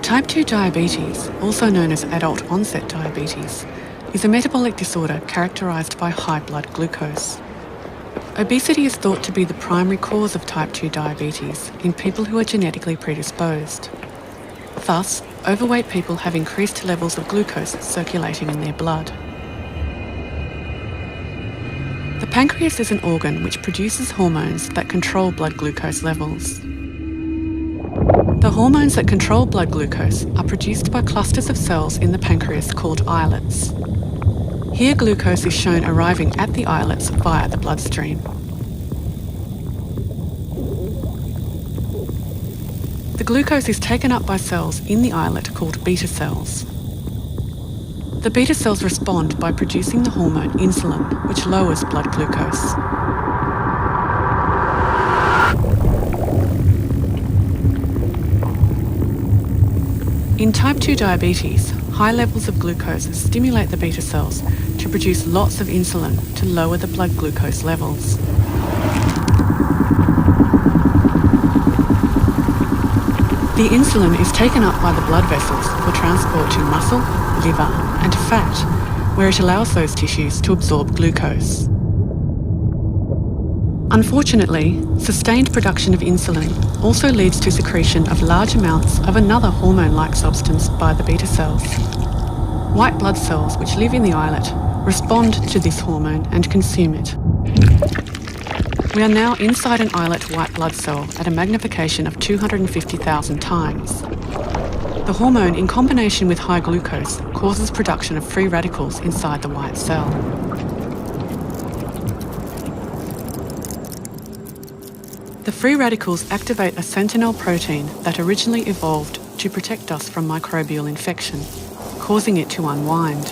Type 2 diabetes, also known as adult onset diabetes, is a metabolic disorder characterised by high blood glucose. Obesity is thought to be the primary cause of type 2 diabetes in people who are genetically predisposed. Thus, overweight people have increased levels of glucose circulating in their blood. The pancreas is an organ which produces hormones that control blood glucose levels. The hormones that control blood glucose are produced by clusters of cells in the pancreas called islets. Here glucose is shown arriving at the islets via the bloodstream. The glucose is taken up by cells in the islet called beta cells. The beta cells respond by producing the hormone insulin, which lowers blood glucose. In type 2 diabetes, high levels of glucose stimulate the beta cells to produce lots of insulin to lower the blood glucose levels. The insulin is taken up by the blood vessels for transport to muscle, liver, and fat, where it allows those tissues to absorb glucose. Unfortunately, sustained production of insulin also leads to secretion of large amounts of another hormone-like substance by the beta cells. White blood cells, which live in the islet, respond to this hormone and consume it. We are now inside an islet white blood cell at a magnification of 250,000 times. The hormone, in combination with high glucose, causes production of free radicals inside the white cell. The free radicals activate a sentinel protein that originally evolved to protect us from microbial infection, causing it to unwind.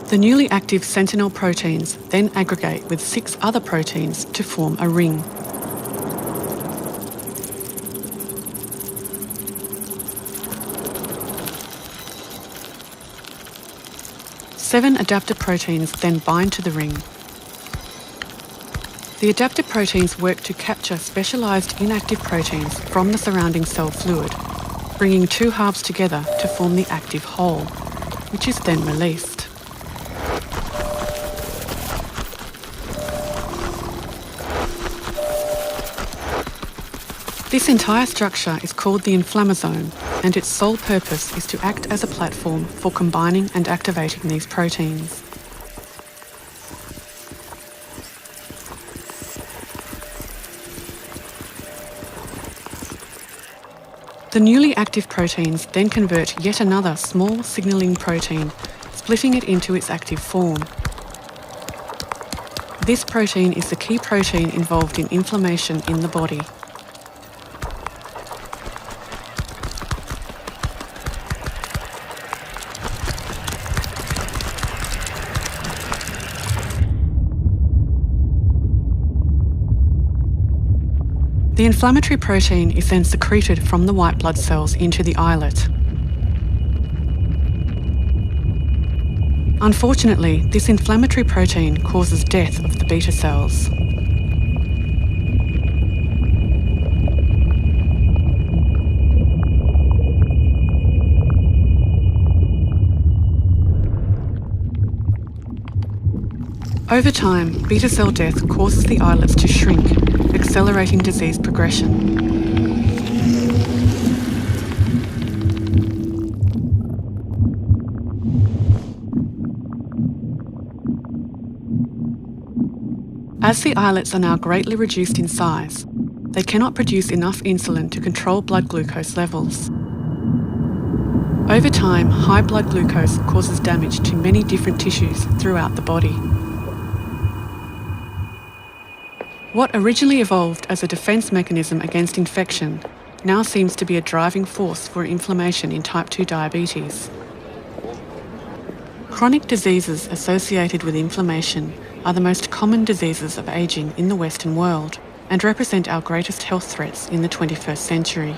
The newly active sentinel proteins then aggregate with 6 other proteins to form a ring. Seven adapter proteins then bind to the ring. The adapter proteins work to capture specialised inactive proteins from the surrounding cell fluid, bringing 2 halves together to form the active whole, which is then released. This entire structure is called the inflammasome, and its sole purpose is to act as a platform for combining and activating these proteins. The newly active proteins then convert yet another small signalling protein, splitting it into its active form. This protein is the key protein involved in inflammation in the body. The inflammatory protein is then secreted from the white blood cells into the islet. Unfortunately, this inflammatory protein causes death of the beta cells. Over time, beta cell death causes the islets to shrink, accelerating disease progression. As the islets are now greatly reduced in size, they cannot produce enough insulin to control blood glucose levels. Over time, high blood glucose causes damage to many different tissues throughout the body. What originally evolved as a defence mechanism against infection now seems to be a driving force for inflammation in type 2 diabetes. Chronic diseases associated with inflammation are the most common diseases of ageing in the Western world and represent our greatest health threats in the 21st century.